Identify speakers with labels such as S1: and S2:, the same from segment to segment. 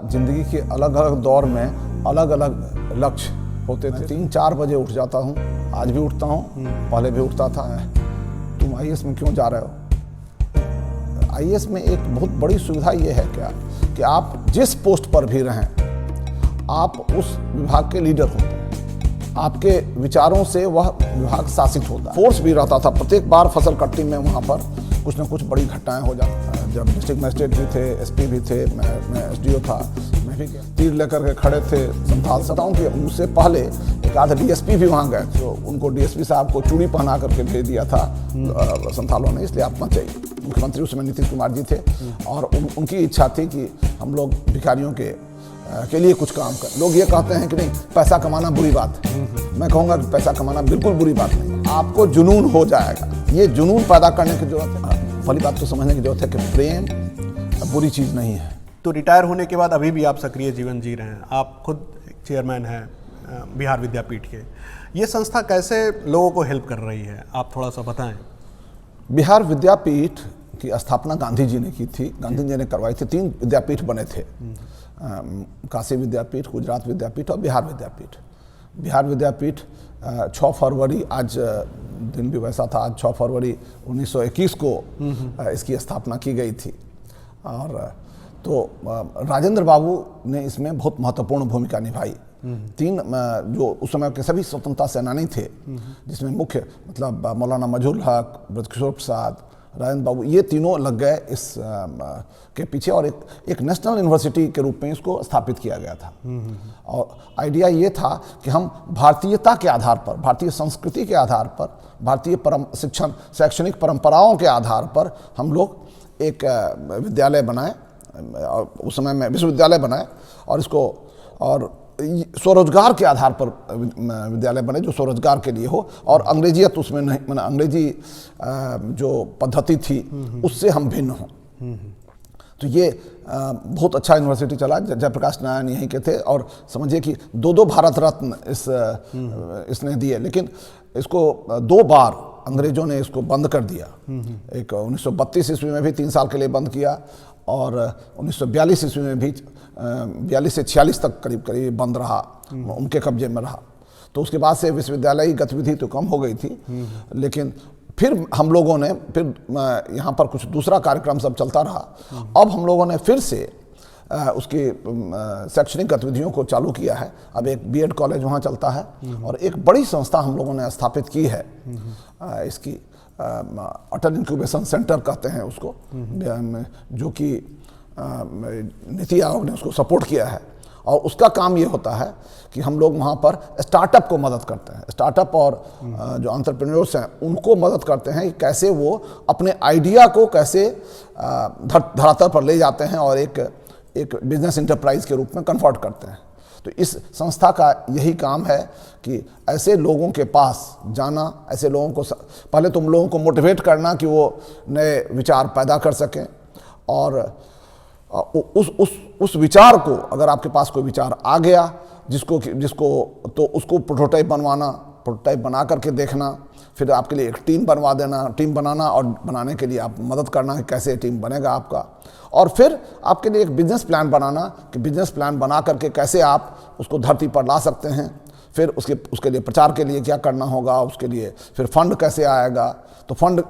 S1: जिंदगी के अलग अलग दौर में अलग अलग लक्ष्य होते थे। 3-4 बजे उठ जाता हूँ, आज भी उठता हूँ, पहले भी उठता था। तुम आईएएस में क्यों जा रहे हो? आईएएस में एक बहुत बड़ी सुविधा ये है क्या कि आप जिस पोस्ट पर भी रहें, आप उस विभाग के लीडर होते हैं। आपके विचारों से वह विभाग शासित होता है। फोर्स भी रहता था। प्रत्येक बार फसल कट्टी में वहाँ पर कुछ न कुछ बड़ी घटनाएं हो जाती। जब डिस्ट्रिक्ट मजिस्ट्रेट भी थे, एसपी भी थे, मैं एसडीओ था, मैं भी तीर लेकर के खड़े थे संथाल सताऊं कि उनसे पहले एक आधा डीएसपी भी वहाँ गए, तो उनको डीएसपी साहब को चूड़ी पहना करके भेज दिया था संथालों ने, इसलिए आप मत जाइए। मुख्यमंत्री उस समय नीतीश कुमार जी थे और उनकी इच्छा थी कि हम लोग भिखारियों के लिए कुछ काम करें। लोग ये कहते हैं कि नहीं, पैसा कमाना बुरी बात है। मैं कहूँगा कि पैसा कमाना बिल्कुल बुरी बात नहीं। आपको जुनून हो जाएगा। ये जुनून पैदा करने की जरूरत है। पहली बात तो समझने की जरूरत है कि प्रेम बुरी चीज़ नहीं है।
S2: तो रिटायर होने के बाद अभी भी आप सक्रिय जीवन जी रहे हैं। आप खुद चेयरमैन हैं बिहार विद्यापीठ के। ये संस्था कैसे लोगों को हेल्प कर रही है, आप थोड़ा सा बताएं।
S1: बिहार विद्यापीठ की स्थापना गांधी जी ने की थी, गांधी जी ने करवाई थी। 3 विद्यापीठ बने थे, काशी विद्यापीठ, गुजरात विद्यापीठ और बिहार विद्यापीठ। बिहार विद्यापीठ 6 फरवरी, आज दिन भी वैसा था, आज 6 फरवरी 1921 को इसकी स्थापना की गई थी। और तो राजेंद्र बाबू ने इसमें बहुत महत्वपूर्ण भूमिका निभाई। 3 जो उस समय के सभी स्वतंत्रता सेनानी थे, जिसमें मुख्य मतलब मौलाना मजहरुल हक, ब्रजकिशोर प्रसाद, राजेंद्र बाबू, ये तीनों लग गए इस के पीछे और एक नेशनल यूनिवर्सिटी के रूप में इसको स्थापित किया गया था। और आइडिया ये था कि हम भारतीयता के आधार पर, भारतीय संस्कृति के आधार पर, भारतीय शिक्षण शैक्षणिक परंपराओं के आधार पर हम लोग एक विद्यालय बनाए, उस समय में विश्वविद्यालय बनाए, और इसको और स्वरोजगार के आधार पर विद्यालय बने जो स्वरोजगार के लिए हो, और अंग्रेजियत उसमें नहीं, मैंने अंग्रेजी जो पद्धति थी उससे हम भिन्न हों। तो ये बहुत अच्छा यूनिवर्सिटी चला। जयप्रकाश नारायण यहीं के थे, और समझिए कि 2 भारत रत्न इसने दिए। लेकिन इसको 2 बार अंग्रेजों ने इसको बंद कर दिया। एक 1932 ईस्वी में भी 3 साल के लिए बंद किया, और 1942 ईस्वी में भी 42 से 46 तक करीब बंद रहा, उनके कब्जे में रहा। तो उसके बाद से विश्वविद्यालय की गतिविधि तो कम हो गई थी, लेकिन फिर हम लोगों ने यहाँ पर कुछ दूसरा कार्यक्रम सब चलता रहा। अब हम लोगों ने फिर से उसकी शैक्षणिक गतिविधियों को चालू किया है। अब एक बीएड कॉलेज वहाँ चलता है, और एक बड़ी संस्था हम लोगों ने स्थापित की है, इसकी अटल इंक्यूबेशन सेंटर कहते हैं उसको, जो कि नीति आयोग ने उसको सपोर्ट किया है। और उसका काम ये होता है कि हम लोग वहाँ पर स्टार्टअप को मदद करते हैं। स्टार्टअप और जो एंटरप्रेन्योर्स हैं उनको मदद करते हैं कि कैसे वो अपने आइडिया को कैसे धरातल पर ले जाते हैं और एक बिजनेस इंटरप्राइज के रूप में कन्वर्ट करते हैं। तो इस संस्था का यही काम है कि ऐसे लोगों के पास जाना, ऐसे लोगों को पहले तुम लोगों को मोटिवेट करना कि वो नए विचार पैदा कर सकें, और उस विचार को, अगर आपके पास कोई विचार आ गया जिसको तो उसको प्रोटोटाइप बना करके देखना, फिर आपके लिए एक टीम बनाना और बनाने के लिए आप मदद करना कि कैसे टीम बनेगा आपका, और फिर आपके लिए एक बिजनेस प्लान बनाना कि बिजनेस प्लान बना करके कैसे आप उसको धरती पर ला सकते हैं। फिर उसके लिए प्रचार के लिए क्या करना होगा, उसके लिए फिर फंड कैसे आएगा। तो फंड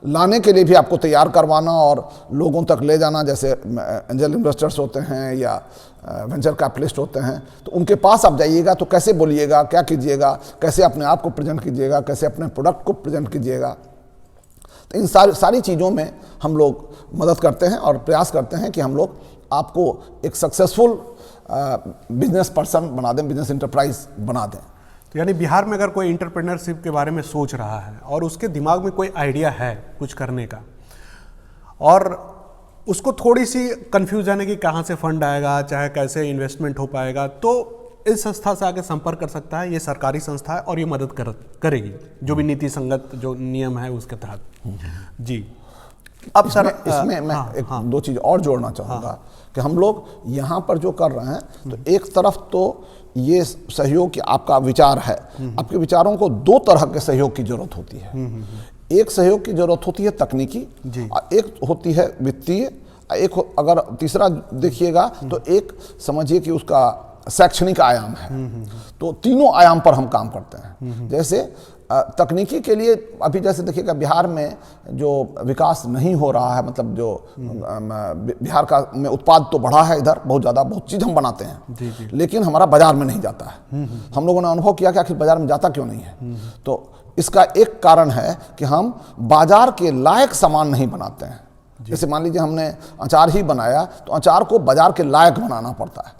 S1: लाने के लिए भी आपको तैयार करवाना और लोगों तक ले जाना, जैसे एंजल इन्वेस्टर्स होते हैं या वेंचर कैपिटलिस्ट होते हैं, तो उनके पास आप जाइएगा तो कैसे बोलिएगा, क्या कीजिएगा, कैसे अपने आप को प्रेजेंट कीजिएगा, कैसे अपने प्रोडक्ट को प्रेजेंट कीजिएगा। तो इन सारी चीज़ों में हम लोग मदद करते हैं और प्रयास करते हैं कि हम लोग आपको एक सक्सेसफुल बिजनेस पर्सन बना दें, बिजनेस इंटरप्राइज बना दें।
S2: तो यानी बिहार में अगर कोई एंटरप्रेन्योरशिप के बारे में सोच रहा है और उसके दिमाग में कोई आइडिया है कुछ करने का, और उसको थोड़ी सी कन्फ्यूजन है कि कहाँ से फंड आएगा, चाहे कैसे इन्वेस्टमेंट हो पाएगा, तो इस संस्था से आके संपर्क कर सकता है। ये सरकारी संस्था है और ये मदद करेगी, जो भी नीति संगत जो नियम है उसके तहत। जी,
S1: अब सर इसमें मैं दो चीज़ और जोड़ना चाहूँगा कि हम लोग यहाँ पर जो कर रहे हैं, तो एक तरफ तो ये सहयोग कि आपका विचार है, आपके विचारों को 2 तरह के सहयोग की जरूरत होती है। एक सहयोग की जरूरत होती है तकनीकी, और एक होती है वित्तीय एक अगर तीसरा देखिएगा तो एक समझिए कि उसका शैक्षणिक आयाम है। तो तीनों आयाम पर हम काम करते हैं। जैसे तकनीकी के लिए अभी जैसे देखिएगा बिहार में जो विकास नहीं हो रहा है, मतलब जो बिहार का में उत्पाद तो बढ़ा है, इधर बहुत ज़्यादा, बहुत चीज़ हम बनाते हैं, लेकिन हमारा बाजार में नहीं जाता है। हम लोगों ने अनुभव किया कि आखिर बाजार में जाता क्यों नहीं है। तो इसका एक कारण है कि हम बाजार के लायक सामान नहीं बनाते हैं। जैसे मान लीजिए हमने अचार ही बनाया, तो अचार को बाजार के लायक बनाना पड़ता है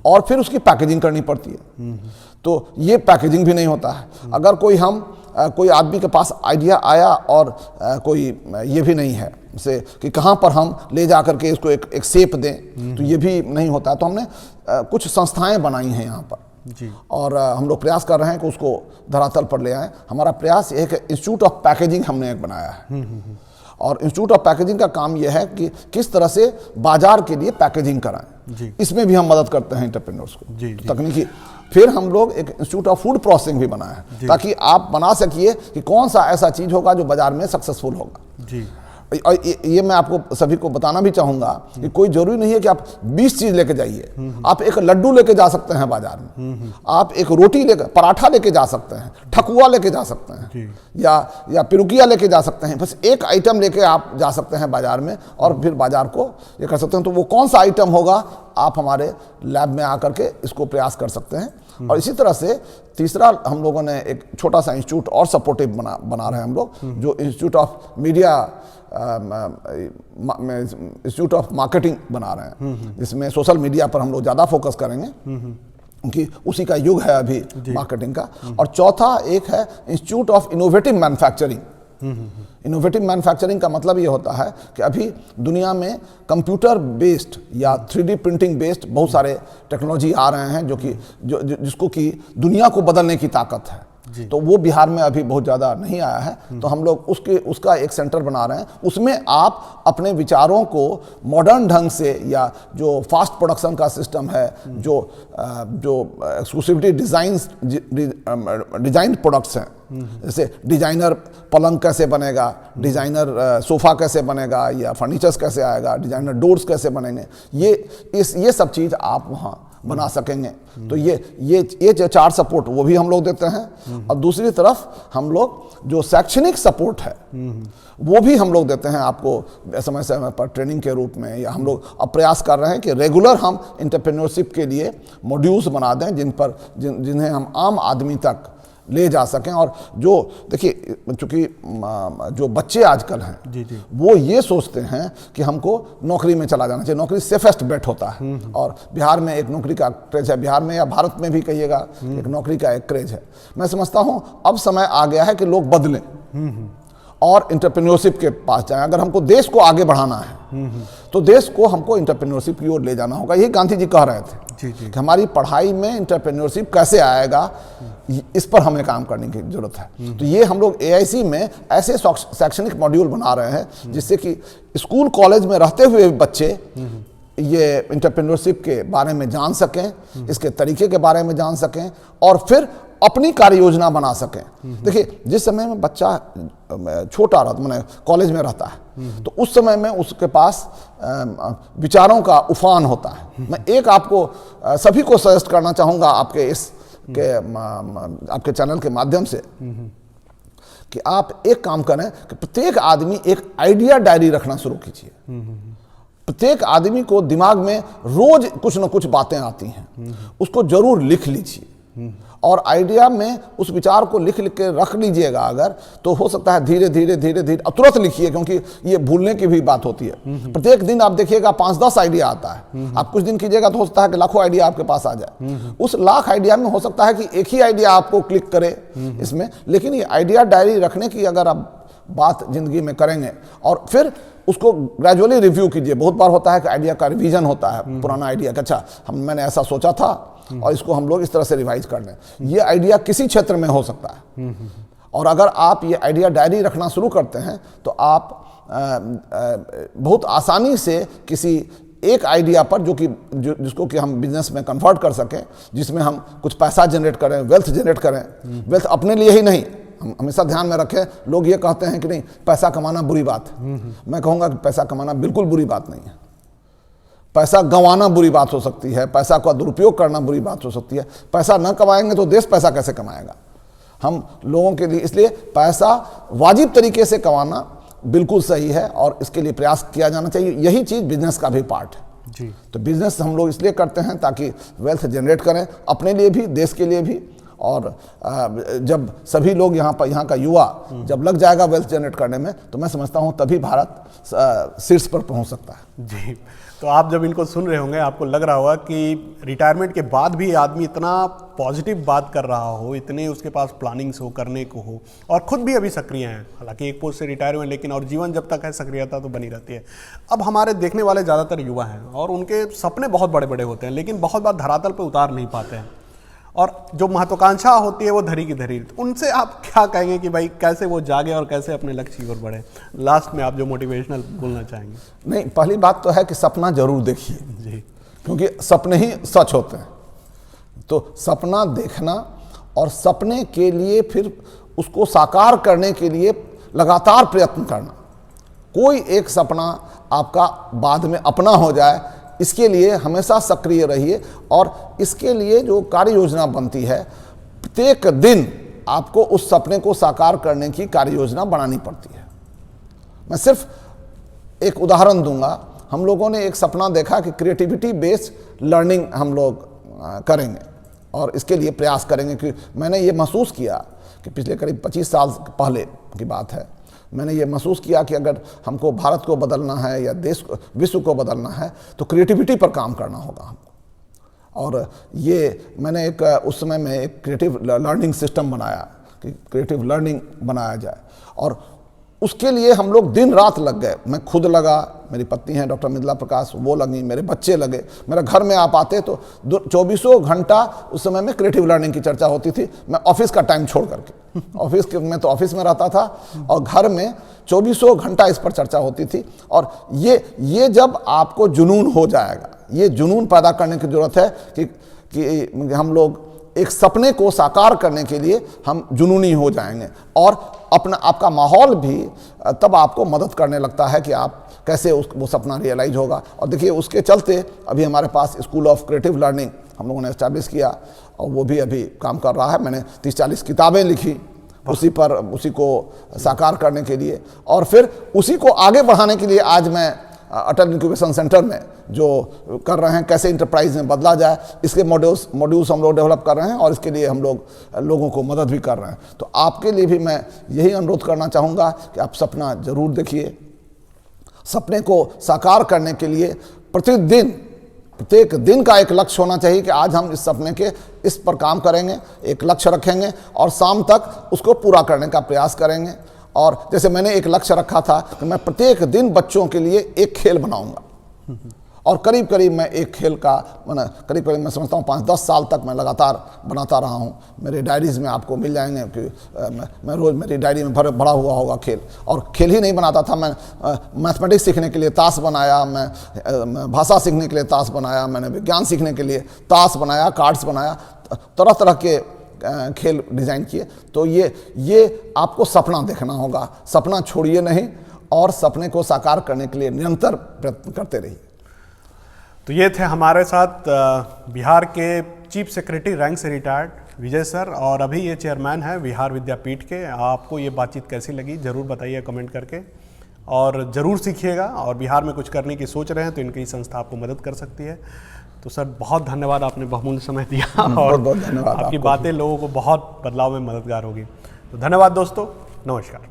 S1: और फिर उसकी पैकेजिंग करनी पड़ती है। तो ये पैकेजिंग भी नहीं होता है। अगर कोई आदमी के पास आइडिया आया और कोई ये भी नहीं है जैसे कि कहाँ पर हम ले जा करके इसको एक शेप दें, तो ये भी नहीं होता है। तो हमने कुछ संस्थाएं बनाई हैं यहाँ पर जी। और हम लोग प्रयास कर रहे हैं कि उसको धरातल पर ले आएँ। हमारा प्रयास एक इंस्टीट्यूट ऑफ पैकेजिंग हमने एक बनाया है। और इंस्टीट्यूट ऑफ पैकेजिंग का काम यह है कि किस तरह से बाजार के लिए पैकेजिंग कराएं। इसमें भी हम मदद करते हैं एंटरप्रेन्योर्स को तकनीकी। फिर हम लोग एक इंस्टीट्यूट ऑफ फूड प्रोसेसिंग भी बनाया है ताकि आप बना सकिए कि कौन सा ऐसा चीज़ होगा जो बाजार में सक्सेसफुल होगा जी। और ये मैं आपको सभी को बताना भी चाहूँगा कि कोई जरूरी नहीं है कि आप 20 चीज़ लेके जाइए। आप एक लड्डू लेके जा सकते हैं बाजार में, आप एक रोटी लेकर, पराठा लेके जा सकते हैं, ठकुआ लेके जा सकते हैं, या पिरुकिया लेके जा सकते हैं। बस एक आइटम लेके आप जा सकते हैं बाजार में और फिर बाजार को ये कर सकते हैं। तो वो कौन सा आइटम होगा, आप हमारे लैब में आकर के इसको प्रयास कर सकते हैं। और इसी तरह से तीसरा हम लोगों ने एक छोटा सा इंस्टीट्यूट और सपोर्टिव बना रहे हैं हम लोग, जो institute of media institute of marketing बना रहे हैं, जिसमें सोशल मीडिया पर हम लोग ज़्यादा फोकस करेंगे क्योंकि उसी का युग है अभी मार्केटिंग का। और चौथा एक है institute of innovative manufacturing. Innovative manufacturing का मतलब ये होता है कि अभी दुनिया में कंप्यूटर बेस्ड या 3D प्रिंटिंग बेस्ड बहुत सारे टेक्नोलॉजी आ रहे हैं जिसको कि दुनिया को बदलने की ताकत है। तो वो बिहार में अभी बहुत ज़्यादा नहीं आया है। तो हम लोग उसका एक सेंटर बना रहे हैं। उसमें आप अपने विचारों को मॉडर्न ढंग से, या जो फास्ट प्रोडक्शन का सिस्टम है, जो एक्सक्लूसिविटी डिजाइन प्रोडक्ट्स हैं, जैसे डिजाइनर पलंग कैसे बनेगा, डिजाइनर सोफ़ा कैसे बनेगा, या फर्नीचर्स कैसे आएगा, डिजाइनर डोर्स कैसे बनेंगे, ये सब चीज़ आप वहाँ बना सकेंगे। तो ये 4 सपोर्ट वो भी हम लोग देते हैं। और दूसरी तरफ हम लोग जो शैक्षणिक सपोर्ट है वो भी हम लोग देते हैं आपको समय समय पर ट्रेनिंग के रूप में। या हम लोग अब प्रयास कर रहे हैं कि रेगुलर हम एंटरप्रेन्योरशिप के लिए मॉड्यूल्स बना दें जिन्हें हम आम आदमी तक ले जा सकें। और जो देखिए, चूँकि जो बच्चे आजकल हैं वो ये सोचते हैं कि हमको नौकरी में चला जाना चाहिए, नौकरी सेफेस्ट बेट होता है। और बिहार में एक नौकरी का क्रेज है, बिहार में या भारत में भी कहिएगा, एक नौकरी का एक क्रेज है। मैं समझता हूँ अब समय आ गया है कि लोग बदलें और एंटरप्रेन्योरशिप के पास जाएं। अगर हमको देश को आगे बढ़ाना है तो देश को हमको एंटरप्रेन्योरशिप की ओर ले जाना होगा। यही गांधी जी कह रहे थे कि हमारी पढ़ाई में एंटरप्रेन्योरशिप कैसे आएगा, इस पर हमें काम करने की जरूरत है। तो ये हम लोग AIC में ऐसे शैक्षणिक मॉड्यूल बना रहे हैं जिससे कि स्कूल कॉलेज में रहते हुए बच्चे ये एंटरप्रेन्योरशिप के बारे में जान सकें, इसके तरीके के बारे में जान सकें और फिर अपनी कार्य योजना बना सकें। देखिए, जिस समय में बच्चा छोटा रहता, मैंने कॉलेज में रहता है, तो उस समय में उसके पास विचारों का उफान होता है। मैं एक आपको सभी को सजेस्ट करना चाहूँगा आपके चैनल के माध्यम से कि आप एक काम करें कि प्रत्येक आदमी एक आइडिया डायरी रखना शुरू कीजिए। प्रत्येक आदमी को दिमाग में रोज कुछ न कुछ बातें आती हैं, उसको जरूर लिख लीजिए। और आइडिया में उस विचार को लिख के रख लीजिएगा अगर, तो हो सकता है धीरे धीरे तुरंत लिखिए, क्योंकि ये भूलने की भी बात होती है। प्रत्येक दिन आप देखिएगा 5-10 आइडिया आता है। आप कुछ दिन कीजिएगा तो हो सकता है कि लाखों आइडिया आपके पास आ जाए। उस लाख आइडिया में हो सकता है कि एक ही आइडिया आपको क्लिक करे इसमें। लेकिन ये आइडिया डायरी रखने की अगर आप बात जिंदगी में करेंगे और फिर उसको ग्रेजुअली रिव्यू कीजिए। बहुत बार होता है कि आइडिया का रिवीजन होता है, पुराना आइडिया का, अच्छा मैंने ऐसा सोचा था और इसको हम लोग इस तरह से रिवाइज कर लें। ये आइडिया किसी क्षेत्र में हो सकता है। और अगर आप ये आइडिया डायरी रखना शुरू करते हैं तो आप बहुत आसानी से किसी एक आइडिया पर जिसको कि हम बिजनेस में कन्वर्ट कर सकें, जिसमें हम कुछ पैसा जनरेट करें, वेल्थ जनरेट करें। वेल्थ अपने लिए ही नहीं, हम हमेशा ध्यान में रखें, लोग ये कहते हैं कि नहीं पैसा कमाना बुरी बात है। मैं कहूँगा कि पैसा कमाना बिल्कुल बुरी बात नहीं है। पैसा गंवाना बुरी बात हो सकती है, पैसा का दुरुपयोग करना बुरी बात हो सकती है। पैसा न कमाएंगे तो देश पैसा कैसे कमाएगा? हम लोगों के लिए इसलिए पैसा वाजिब तरीके से कमाना बिल्कुल सही है और इसके लिए प्रयास किया जाना चाहिए। यही चीज़ बिजनेस का भी पार्ट है
S2: जी।
S1: तो बिजनेस हम लोग इसलिए करते हैं ताकि वेल्थ जनरेट करें, अपने लिए भी, देश के लिए भी। और जब सभी लोग यहाँ का युवा जब लग जाएगा वेल्थ जनरेट करने में, तो मैं समझता हूँ तभी भारत शीर्ष पर पहुँच सकता है।
S2: जी। तो आप जब इनको सुन रहे होंगे, आपको लग रहा होगा कि रिटायरमेंट के बाद भी आदमी इतना पॉजिटिव बात कर रहा हो, इतने उसके पास प्लानिंग्स हो, करने को हो, और खुद भी अभी सक्रिय हैं। हालांकि एक पोस्ट से रिटायर हुए, लेकिन और जीवन जब तक है सक्रियता तो बनी रहती है। अब हमारे देखने वाले ज़्यादातर युवा हैं और उनके सपने बहुत बड़े बड़े होते हैं, लेकिन बहुत बार धरातल पर उतार नहीं पाते हैं, और जो महत्वाकांक्षा होती है वो धरी की धरी। उनसे आप क्या कहेंगे कि भाई कैसे वो जागे और कैसे अपने लक्ष्य की ओर बढ़े? लास्ट में आप जो मोटिवेशनल बोलना चाहेंगे।
S1: नहीं, पहली बात तो है कि सपना जरूर देखिए
S2: जी,
S1: क्योंकि सपने ही सच होते हैं। तो सपना देखना और सपने के लिए फिर उसको साकार करने के लिए लगातार प्रयत्न करना। कोई एक सपना आपका बाद में अपना हो जाए, इसके लिए हमेशा सक्रिय रहिए। और इसके लिए जो कार्य योजना बनती है, प्रत्येक दिन आपको उस सपने को साकार करने की कार्य योजना बनानी पड़ती है। मैं सिर्फ एक उदाहरण दूंगा। हम लोगों ने एक सपना देखा कि क्रिएटिविटी बेस्ड लर्निंग हम लोग करेंगे और इसके लिए प्रयास करेंगे। कि मैंने ये महसूस किया कि पिछले करीब 25 साल पहले की बात है, मैंने ये महसूस किया कि अगर हमको भारत को बदलना है या देश को, विश्व को बदलना है, तो क्रिएटिविटी पर काम करना होगा हमको। और ये मैंने उस समय में एक क्रिएटिव लर्निंग सिस्टम बनाया कि क्रिएटिव लर्निंग बनाया जाए, और उसके लिए हम लोग दिन रात लग गए। मैं खुद लगा, मेरी पत्नी है डॉक्टर मिथिला प्रकाश, वो लगी, मेरे बच्चे लगे। मेरे घर में आप आते तो 24 घंटा उस समय में क्रिएटिव लर्निंग की चर्चा होती थी। मैं ऑफिस का टाइम छोड़ करके, मैं तो ऑफिस में रहता था और घर में 24 घंटा इस पर चर्चा होती थी। और ये जब आपको जुनून हो जाएगा, ये जुनून पैदा करने की जरूरत है कि हम लोग एक सपने को साकार करने के लिए हम जुनूनी हो जाएंगे, और आपका माहौल भी तब आपको मदद करने लगता है कि आप कैसे वो सपना रियलाइज होगा। और देखिए, उसके चलते अभी हमारे पास स्कूल ऑफ क्रिएटिव लर्निंग हम लोगों ने एस्टैब्लिश किया और वो भी अभी काम कर रहा है। मैंने 30-40 किताबें लिखी उसी को साकार करने के लिए, और फिर उसी को आगे बढ़ाने के लिए आज मैं अटल इंक्यूबेशन सेंटर में जो कर रहे हैं, कैसे इंटरप्राइज में बदला जाए, इसके मॉड्यूल्स हम लोग डेवलप कर रहे हैं और इसके लिए हम लोगों को मदद भी कर रहे हैं। तो आपके लिए भी मैं यही अनुरोध करना चाहूँगा कि आप सपना जरूर देखिए। सपने को साकार करने के लिए प्रत्येक दिन का एक लक्ष्य होना चाहिए कि आज हम इस सपने के इस पर काम करेंगे, एक लक्ष्य रखेंगे और शाम तक उसको पूरा करने का प्रयास करेंगे। और जैसे मैंने एक लक्ष्य रखा था कि मैं प्रत्येक दिन बच्चों के लिए एक खेल बनाऊंगा, और करीब मैं एक खेल का करीब मैं समझता हूँ 5-10 साल तक मैं लगातार बनाता रहा हूँ। मेरे डायरीज़ में आपको मिल जाएंगे कि मैं रोज़ मेरी डायरी में भरा हुआ होगा खेल। और खेल ही नहीं बनाता था, मैं मैथमेटिक्स सीखने के लिए ताश बनाया, मैं भाषा सीखने के लिए ताश बनाया, मैंने विज्ञान सीखने के लिए ताश बनाया, कार्ड्स बनाया, तरह तरह के खेल डिज़ाइन किए। तो ये आपको सपना देखना होगा, सपना छोड़िए नहीं, और सपने को साकार करने के लिए निरंतर प्रयत्न करते रहिए।
S2: तो ये थे हमारे साथ बिहार के चीफ सेक्रेटरी रैंक से रिटायर्ड विजय सर, और अभी ये चेयरमैन है बिहार विद्यापीठ के। आपको ये बातचीत कैसी लगी ज़रूर बताइए कमेंट करके, और ज़रूर सीखिएगा। और बिहार में कुछ करने की सोच रहे हैं तो इनकी संस्था आपको मदद कर सकती है। तो सर बहुत धन्यवाद, आपने बहुमूल्य समय दिया और
S1: बहुत धन्यवाद।
S2: आपकी बातें लोगों को बहुत बदलाव में मददगार होगी। तो धन्यवाद दोस्तों, नमस्कार।